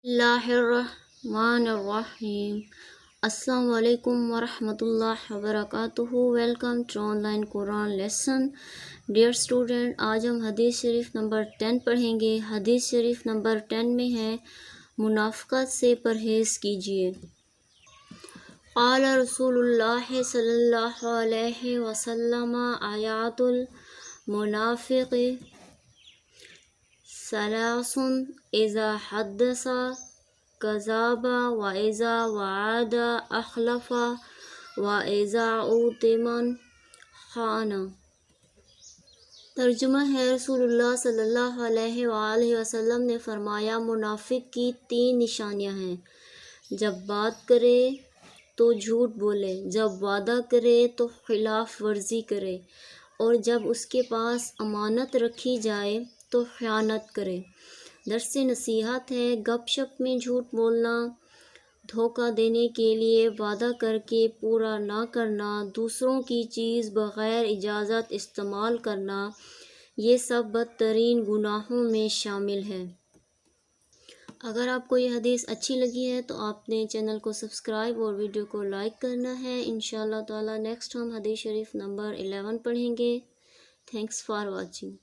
Bismillahirrahmanirrahim. Assalamu alaikum warahmatullahi wabarakatuh. Welcome to online Quran lesson. Dear student, آج ہم حدیث شریف number 10 پڑھیں گے. حدیث شریف نمبر 10 میں ہے منافقت سے پرہیز کیجیے. قال رسول اللہ صلی اللہ علیہ وسلم آیات المنافق ثلاث اذا حدث کذب واذا وعد اخلف واذا اؤتمن خان. ترجمہ ہے، رسول اللہ صلی اللہ علیہ وآلہ وسلم نے فرمایا، منافق کی 3 نشانیاں ہیں: جب بات کرے تو جھوٹ بولے، جب وعدہ کرے تو خلاف ورزی کرے، اور جب اس کے پاس امانت رکھی جائے تو خیانت کرے. درس نصیحت ہے، گپ شپ میں جھوٹ بولنا، دھوکہ دینے کے لیے وعدہ کر کے پورا نہ کرنا، دوسروں کی چیز بغیر اجازت استعمال کرنا، یہ سب بدترین گناہوں میں شامل ہے. اگر آپ کو یہ حدیث اچھی لگی ہے تو آپ نے چینل کو سبسکرائب اور ویڈیو کو لائک کرنا ہے. انشاءاللہ تعالی نیکسٹ ہم حدیث شریف نمبر 11 پڑھیں گے. Thanks for watching.